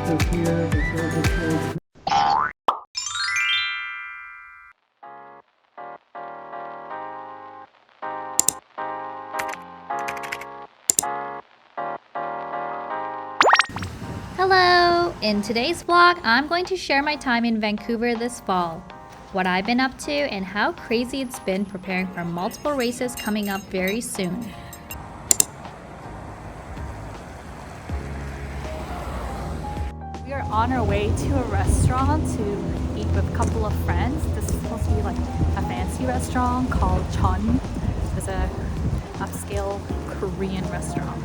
Hello! In today's vlog, I'm going to share my time in Vancouver this fall, what I've been up to, and how crazy it's been preparing for multiple races coming up very soon. We are on our way to a restaurant to eat with a couple of friends. This is supposed to be like a fancy restaurant called JEON. It's a upscale Korean restaurant.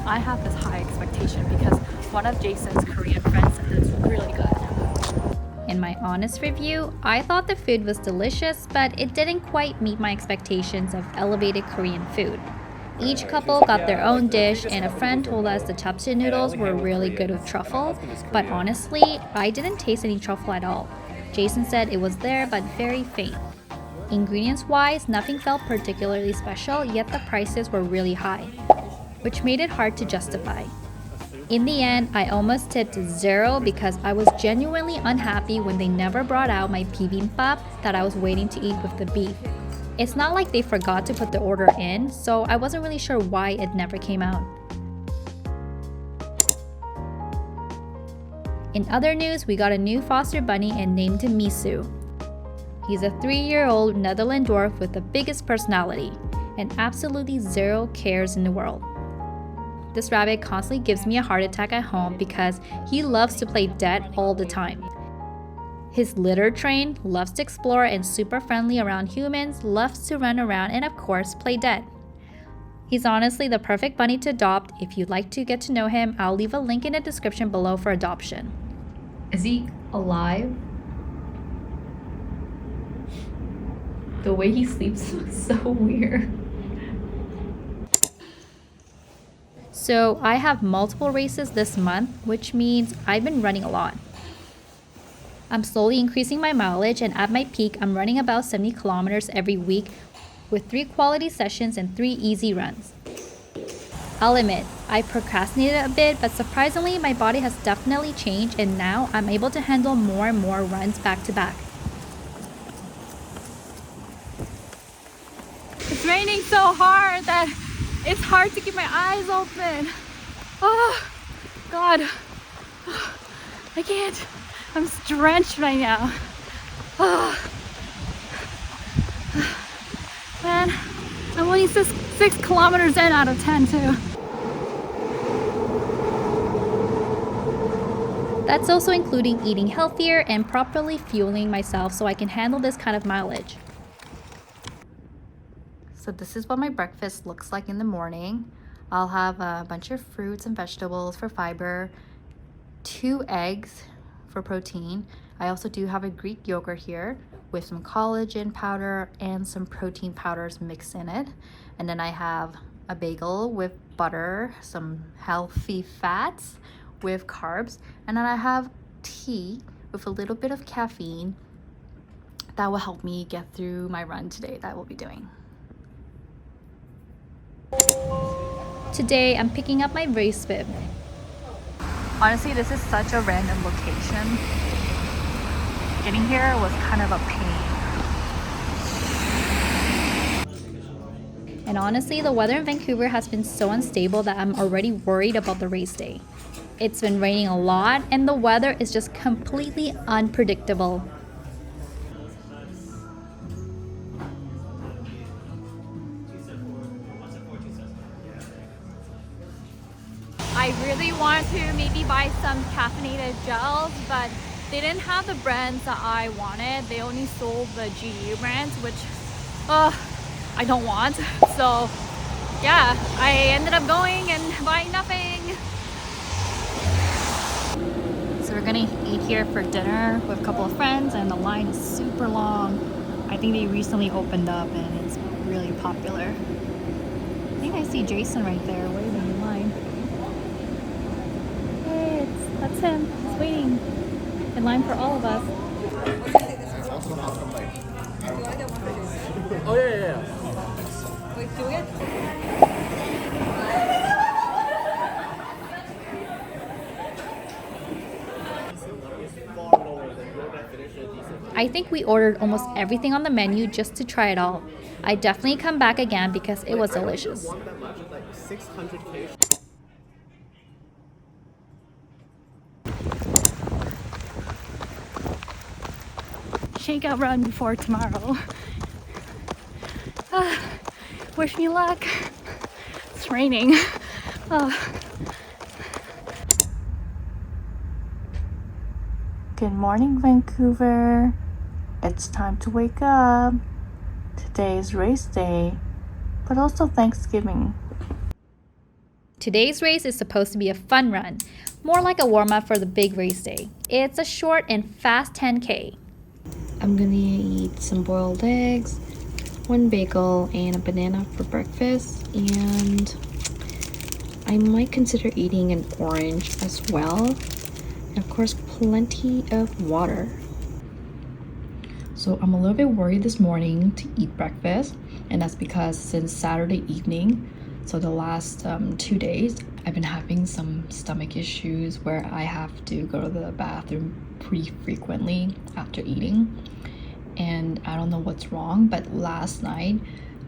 I have this high expectation because one of Jason's Korean friends said it's really good. In my honest review, I thought the food was delicious, but it didn't quite meet my expectations of elevated Korean food. Each couple got their own dish, and a friend told us the chapter noodles were really good with truffle, but honestly, I didn't taste any truffle at all. Jason said it was there, but very faint. Ingredients-wise, nothing felt particularly special, yet the prices were really high, which made it hard to justify. In the end, I almost tipped 0 because I was genuinely unhappy when they never brought out my bibimbap that I was waiting to eat with the beef. It's not like they forgot to put the order in, so I wasn't really sure why it never came out. In other news, we got a new foster bunny and named him Misu. He's a 3-year-old Netherlands dwarf with the biggest personality and absolutely 0 cares in the world. This rabbit constantly gives me a heart attack at home because he loves to play dead all the time. His litter train, loves to explore and super friendly around humans, loves to run around and of course play dead. He's honestly the perfect bunny to adopt. If you'd like to get to know him, I'll leave a link in the description below for adoption. Is he alive? The way he sleeps looks so weird. So I have multiple races this month, which means I've been running a lot. I'm slowly increasing my mileage, and at my peak, I'm running about 70 kilometers every week with 3 quality sessions and 3 easy runs. I'll admit, I procrastinated a bit, but surprisingly, my body has definitely changed, and now I'm able to handle more and more runs back to back. It's raining so hard that it's hard to keep my eyes open. Oh, God. Oh, I can't. I'm drenched right now. Oh. Man, I'm only 6 kilometers in out of 10 too. That's also including eating healthier and properly fueling myself so I can handle this kind of mileage. So this is what my breakfast looks like in the morning. I'll have a bunch of fruits and vegetables for fiber, 2 eggs for protein. I also do have a Greek yogurt here with some collagen powder and some protein powders mixed in it. And then I have a bagel with butter, some healthy fats with carbs. And then I have tea with a little bit of caffeine that will help me get through my run today that I will be doing. Today, I'm picking up my race bib. Honestly, this is such a random location. Getting here was kind of a pain. And honestly, the weather in Vancouver has been so unstable that I'm already worried about the race day. It's been raining a lot, and the weather is just completely unpredictable. I really wanted to maybe buy some caffeinated gels, but they didn't have the brands that I wanted. They only sold the GU brands, which I don't want. So yeah, I ended up going and buying nothing. So we're gonna eat here for dinner with a couple of friends, and the line is super long. I think they recently opened up and it's really popular. I think I see Jason right there waiting in line. That's him. He's waiting in line for all of us. Oh yeah. Wait, do it? I think we ordered almost everything on the menu just to try it all. I definitely come back again because it was delicious. Shakeout run before tomorrow. Wish me luck. It's raining. Good morning, Vancouver. It's time to wake up. Today is race day, but also Thanksgiving. Today's race is supposed to be a fun run, more like a warm-up for the big race day. It's a short and fast 10K. I'm gonna eat some boiled eggs, one bagel, and a banana for breakfast. And I might consider eating an orange as well. And of course, plenty of water. So I'm a little bit worried this morning to eat breakfast, and that's because since Saturday evening, so the last 2 days, I've been having some stomach issues where I have to go to the bathroom pretty frequently after eating. And I don't know what's wrong, but last night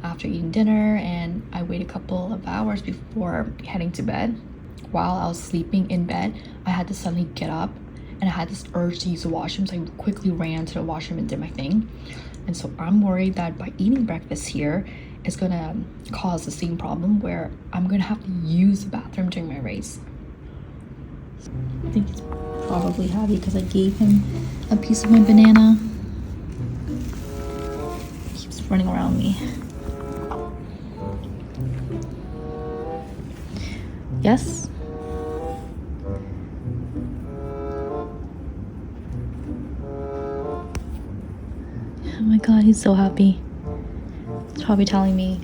after eating dinner and I waited a couple of hours before heading to bed, while I was sleeping in bed, I had to suddenly get up and I had this urge to use the washroom, so I quickly ran to the washroom and did my thing. And so I'm worried that by eating breakfast here, it's gonna cause the same problem where I'm gonna have to use the bathroom during my race. I think he's probably happy because I gave him a piece of my banana. He keeps running around me. Yes? Oh my god, he's so happy. He's probably telling me,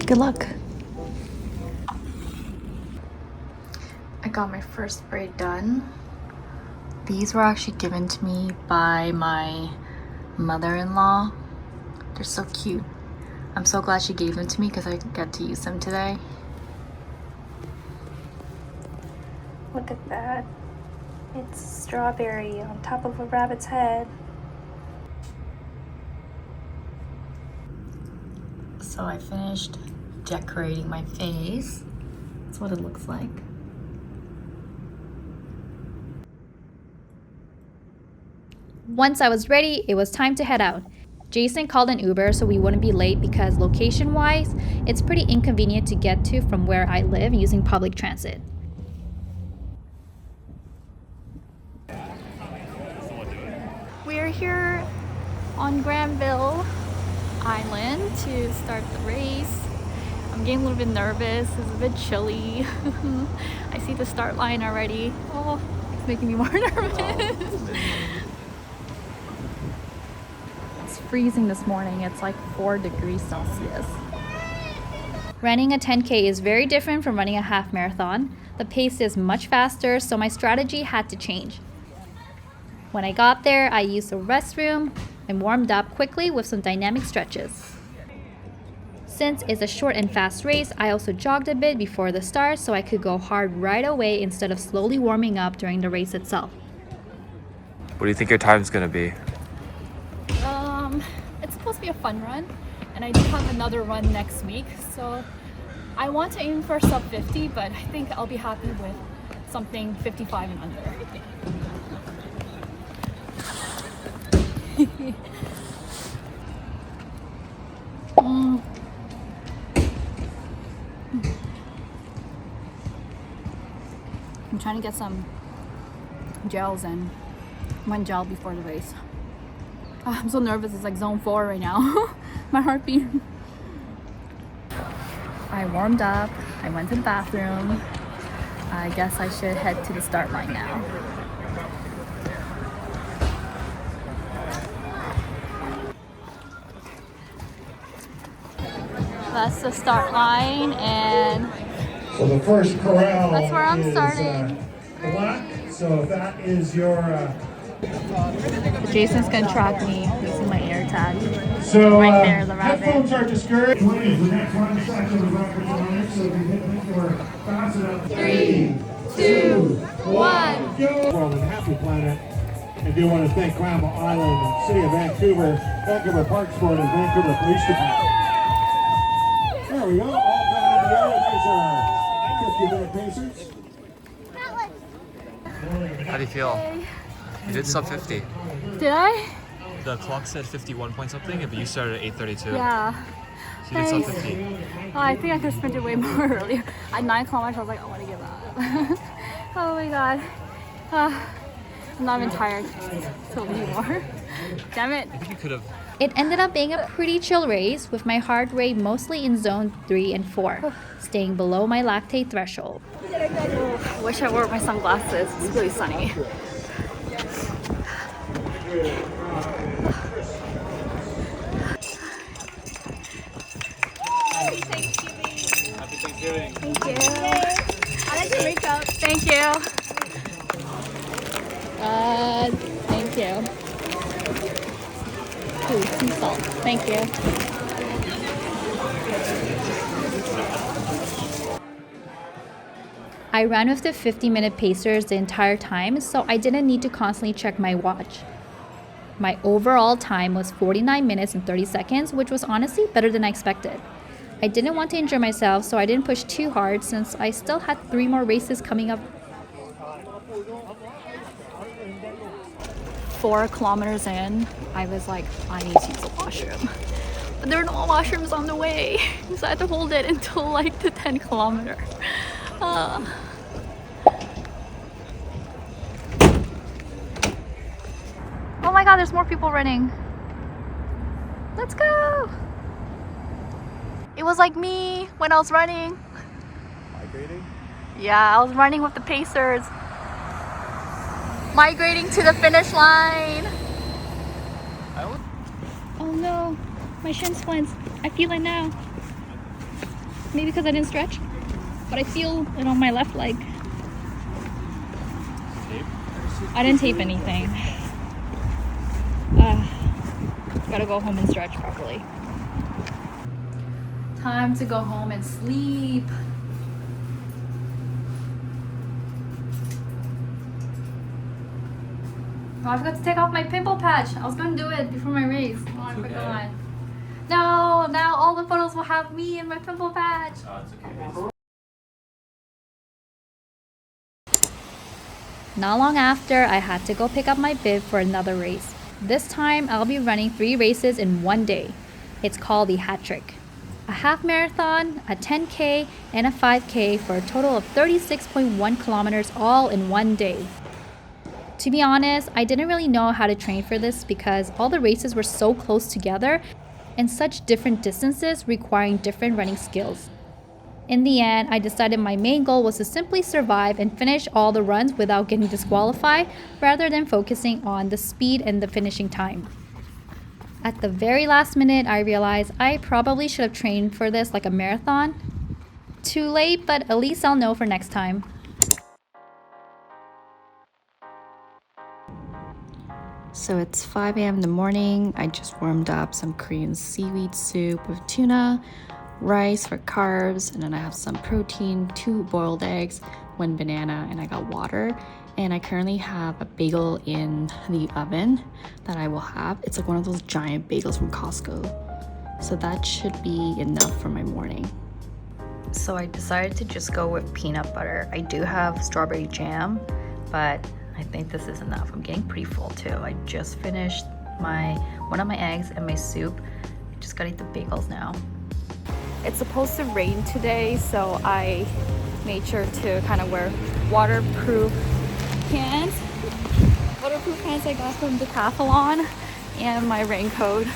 good luck. I got my first braid done. These were actually given to me by my mother-in-law. They're so cute. I'm so glad she gave them to me because I get to use them today. Look at that. It's strawberry on top of a rabbit's head. So I finished decorating my face. That's what it looks like. Once I was ready, it was time to head out. Jason called an Uber so we wouldn't be late because location-wise, it's pretty inconvenient to get to from where I live using public transit. We're here on Granville Island to start the race. I'm getting a little bit nervous. It's a bit chilly. I see the start line already. Oh, it's making me more nervous. It's freezing this morning. It's like 4 degrees Celsius. Running a 10K is very different from running a half marathon. The pace is much faster, so my strategy had to change. When I got there, I used the restroom and warmed up quickly with some dynamic stretches. Since it's a short and fast race, I also jogged a bit before the start so I could go hard right away instead of slowly warming up during the race itself. What do you think your time's gonna be? It's supposed to be a fun run, and I do have another run next week, so I want to aim for sub 50, but I think I'll be happy with something 55 and under. I'm trying to get some gels and one gel before the race. I'm so nervous, it's like zone 4 right now. My heartbeat. I warmed up, I went to the bathroom. I guess I should head to the start line now. That's the start line, and so the first corral that's where I'm is, starting. Black. So if that is your Jason's gonna track me using my air tag. so Right there, the headphones rabbit. are discouraged. The next one section of the record line, so if you think you're fast enough. 3, 2, 1, go! World and Happy Planet. And do want to thank Granville Island, City of Vancouver, Vancouver Parks Board, and Vancouver Police Department. There we go, all coming together. There's our 50-minute pacers. How do you feel? You did sub 50. Did I? The clock said 51 point something, but you started at 8:32. Yeah. So you did sub Thanks. 50. Oh, I think I could have sprinted way more earlier. At 9 kilometers, I was like, I want to give up. Oh my god. I'm not even tired to leave more. Damn it. I think you could have. It ended up being a pretty chill race with my heart rate mostly in zone 3 and 4, staying below my lactate threshold. Wish I wore my sunglasses. It's really sunny. Happy Thanksgiving. Thank you. I like your makeup. Thank you. Thank you. Ooh, some salt. Thank you. I ran with the 50-minute pacers the entire time, so I didn't need to constantly check my watch. My overall time was 49 minutes and 30 seconds, which was honestly better than I expected. I didn't want to injure myself, so I didn't push too hard since I still had 3 more races coming up. 4 kilometers in, I was like, I need to use the washroom. But there were no washrooms on the way, so I had to hold it until like the 10 kilometer. Oh my god, there's more people running. Let's go! It was like me when I was running. Migrating? Yeah, I was running with the pacers. Migrating to the finish line. Oh no, my shin splints. I feel it now. Maybe because I didn't stretch, but I feel it on my left leg. Tape? I didn't tape anything. Gotta go home and stretch properly. Time to go home and sleep. Oh, I forgot to take off my pimple patch. I was gonna do it before my race. Oh, I forgot. No, now all the photos will have me and my pimple patch. Not long after, I had to go pick up my bib for another race. This time, I'll be running 3 races in one day. It's called the Hat Trick. A half marathon, a 10K, and a 5K for a total of 36.1 kilometers all in one day. To be honest, I didn't really know how to train for this because all the races were so close together and such different distances requiring different running skills. In the end, I decided my main goal was to simply survive and finish all the runs without getting disqualified rather than focusing on the speed and the finishing time. At the very last minute, I realized I probably should have trained for this like a marathon. Too late, but at least I'll know for next time. So it's 5 a.m. in the morning. I just warmed up some Korean seaweed soup with tuna, rice for carbs, and then I have some protein, 2 boiled eggs, 1 banana, and I got water. And I currently have a bagel in the oven that I will have. It's like one of those giant bagels from Costco. So that should be enough for my morning. So I decided to just go with peanut butter. I do have strawberry jam, but I think this is enough. I'm getting pretty full too. I just finished one of my eggs and my soup. I just gotta eat the bagels now. It's supposed to rain today, so I made sure to kind of wear waterproof pants. Waterproof pants I got from Decathlon and my raincoat.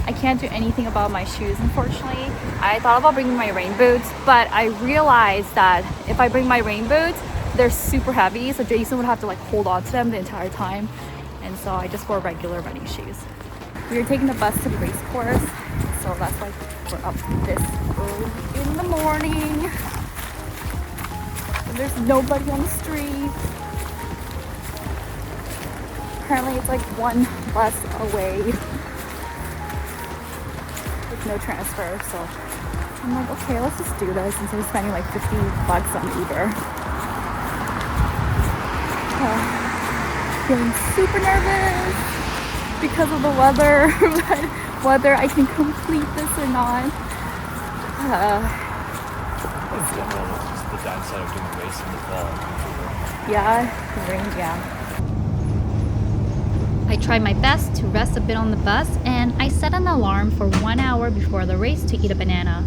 I can't do anything about my shoes, unfortunately. I thought about bringing my rain boots, but I realized that if I bring my rain boots, they're super heavy, so Jason would have to like hold on to them the entire time. And so I just wore regular running shoes. We were taking the bus to the race course, so that's why we're up this early in the morning. And there's nobody on the street. Apparently it's like 1 bus away with no transfer, so I'm like, okay, let's just do this instead of spending like $50 on Uber. feeling super nervous because of the weather, but whether I can complete this or not. Just the downside of doing a race in the fall in Vancouver. Yeah, rain, yeah. I tried my best to rest a bit on the bus, and I set an alarm for 1 hour before the race to eat a banana.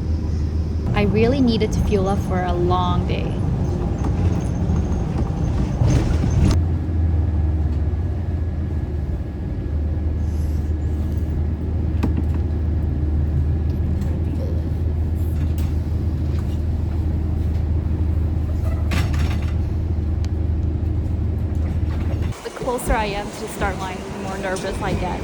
I really needed to fuel up for a long day. The closer I am to the start line, the more nervous I get.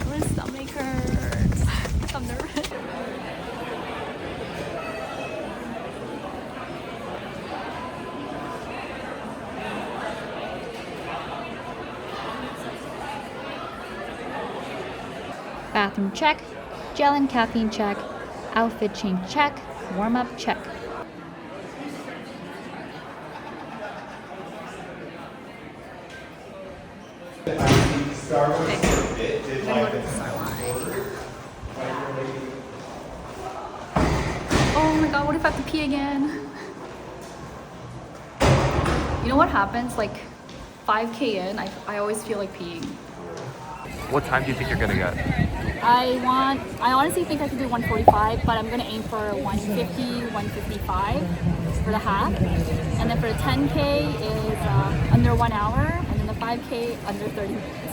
My stomach hurts. I'm nervous. Bathroom check, gel and caffeine check, outfit change check, warm up check. Oh my god, what if I have to pee again? You know what happens? Like 5K in, I always feel like peeing. What time do you think you're gonna get? I honestly think I could do 145, but I'm gonna aim for 150, 155 for the half. And then for the 10K is under 1 hour, and then the 5K under 30 minutes.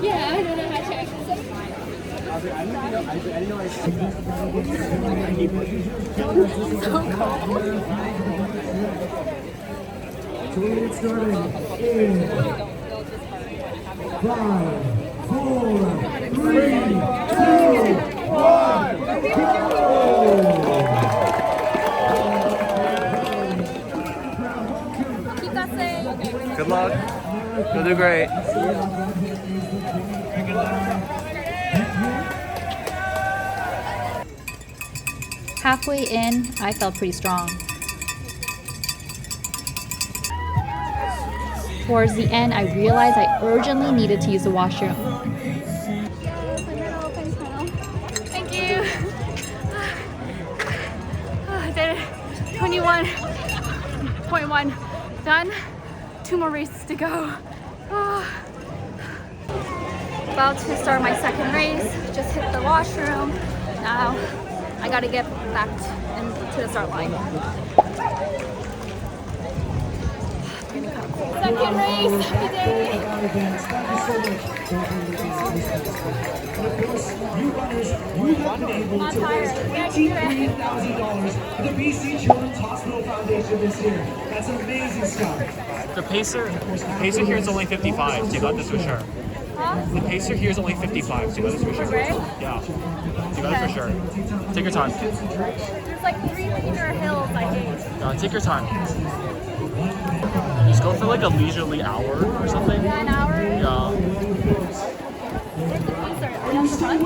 Yeah, I don't know how to check. So we're getting started in 5, 4, 3, 2, 1, go! Keep that safe. Good luck. You'll do great. Halfway in, I felt pretty strong. Towards the end, I realized I urgently needed to use the washroom. Thank you. I did it. 21.1 done. 2 more races to go. About to start my second race. Just hit the washroom. Now I gotta get back into the start line. Second race of the day. Not tired. $18,000 for the BC Children's Hospital Foundation this year. That's amazing stuff. The pacer here is only 55. So you got this for sure. The pacer here is only 55. So you got this for sure. Right? Yeah. You got it for sure. Take your time. There's like 3 meter hills I hate. Take your time. Just go for like a leisurely hour or something. Yeah, an hour? Yeah. Where's the pacer? Are you on the front?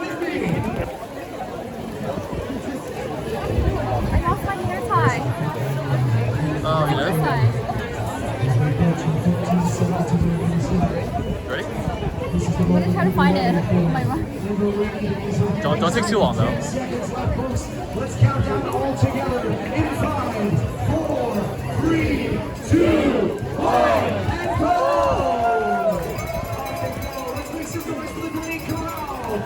I lost my hair tie. Oh, you This did? side. Ready? I'm gonna try to find it on my run. Don't take too long though. Let's count down all together in 5, 4, 3, 2, 1, and go! Let's make some noise for the green crowd!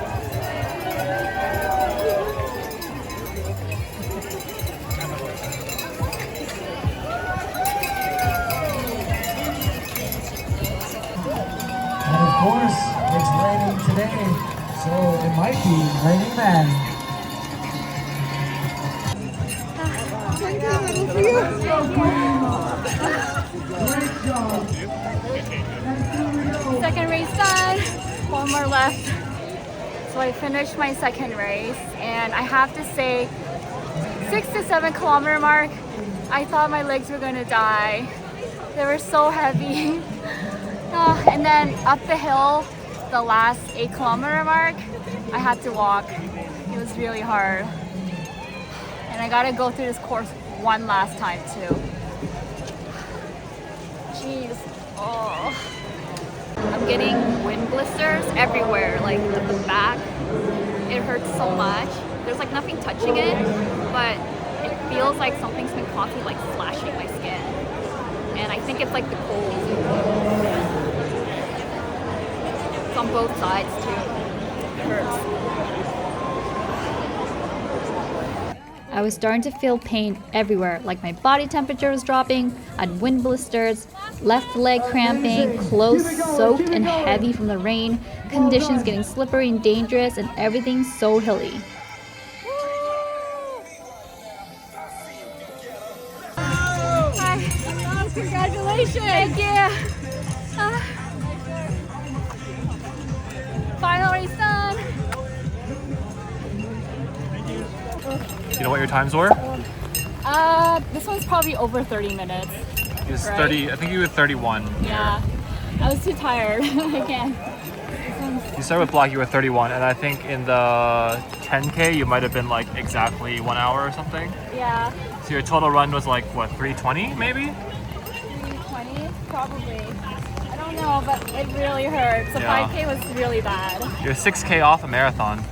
And of course, it's raining today, so it might be Raining Man. Second race done. 1 more left. So I finished my second race, and I have to say, 6 to 7 kilometer mark, I thought my legs were gonna die. They were so heavy. And then up the hill, the last 8-kilometer mark, I had to walk. It was really hard. And I gotta go through this course one last time too. Jeez. Oh. I'm getting wind blisters everywhere, like at the back. It hurts so much. There's like nothing touching it, but it feels like something's been constantly like slashing my skin. And I think it's like the cold. It's on both sides too. It hurts. I was starting to feel pain everywhere, like my body temperature was dropping, I had wind blisters, left leg cramping, clothes soaked and heavy from the rain, conditions getting slippery and dangerous, and everything so hilly. Hi. Congratulations. Thank you. Final race done. You know what your times were? This one's probably over 30 minutes. It was Right. 30. I think you were 31. Yeah. I was too tired. I can't. You started with black. You were 31, and I think in the 10K you might have been like exactly 1 hour or something. Yeah. So your total run was like what, 320 maybe? 320 probably. I don't know, but it really hurts. The Yeah. 5K was really bad. You're 6K off a marathon.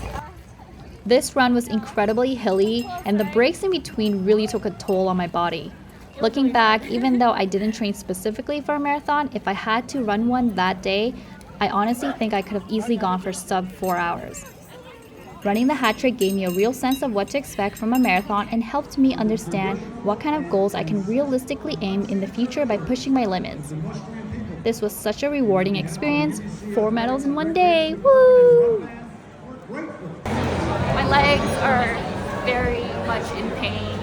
This run was incredibly hilly, and the breaks in between really took a toll on my body. Looking back, even though I didn't train specifically for a marathon, if I had to run one that day, I honestly think I could have easily gone for sub 4 hours. Running the hat trick gave me a real sense of what to expect from a marathon and helped me understand what kind of goals I can realistically aim in the future by pushing my limits. This was such a rewarding experience. 4 medals in one day. Woo! My legs are very much in pain,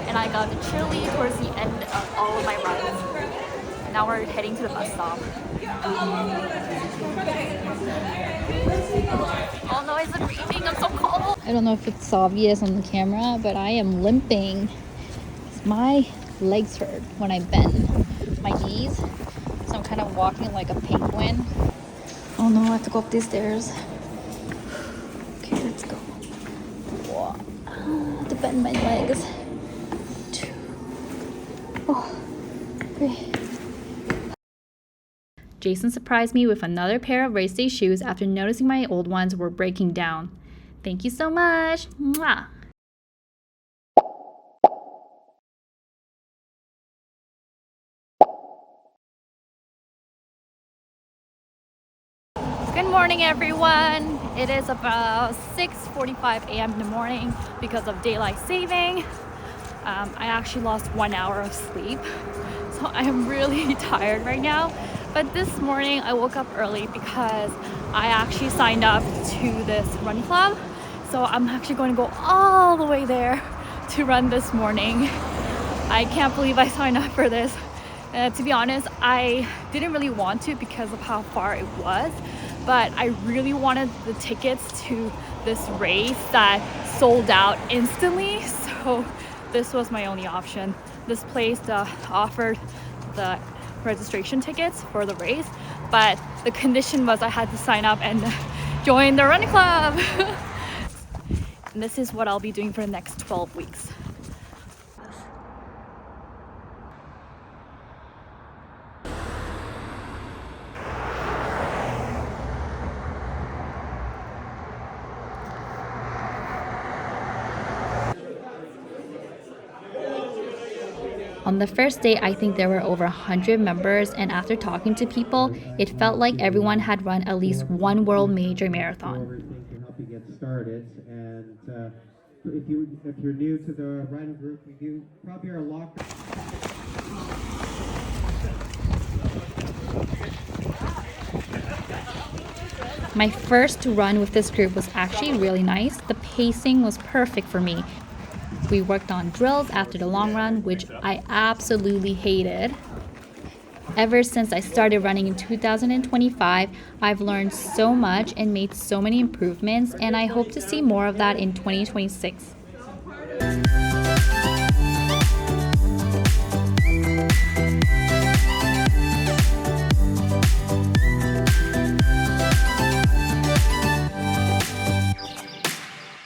and I got chilly towards the end of all of my runs. And now we're heading to the bus stop. All noise and breathing, I'm so cold. I don't know if it's obvious on the camera, but I am limping. My legs hurt when I bend my knees, so I'm kind of walking like a penguin. Oh no, I have to go up these stairs. Okay, let's go. One. I have to bend my legs. 2. Oh, 3. Jason surprised me with another pair of race day shoes after noticing my old ones were breaking down. Thank you so much. Mwah. Good morning, everyone. It is about 6:45 a.m. in the morning because of daylight saving. I actually lost 1 hour of sleep, so I am really tired right now. But this morning I woke up early because I actually signed up to this run club. So I'm actually going to go all the way there to run this morning. I can't believe I signed up for this. To be honest, I didn't really want to because of how far it was, but I really wanted the tickets to this race that sold out instantly. So this was my only option. This place offered the registration tickets for the race, but the condition was I had to sign up and join the running club. And this is what I'll be doing for the next 12 weeks. On the first day, I think there were over 100 members, and after talking to people, it felt like everyone had run at least one world major marathon. To help you get started, and if you're new to the run group, we do probably our locker. My first run with this group was actually really nice. The pacing was perfect for me. We worked on drills after the long run, which I absolutely hated. Ever since I started running in 2025, I've learned so much and made so many improvements, and I hope to see more of that in 2026.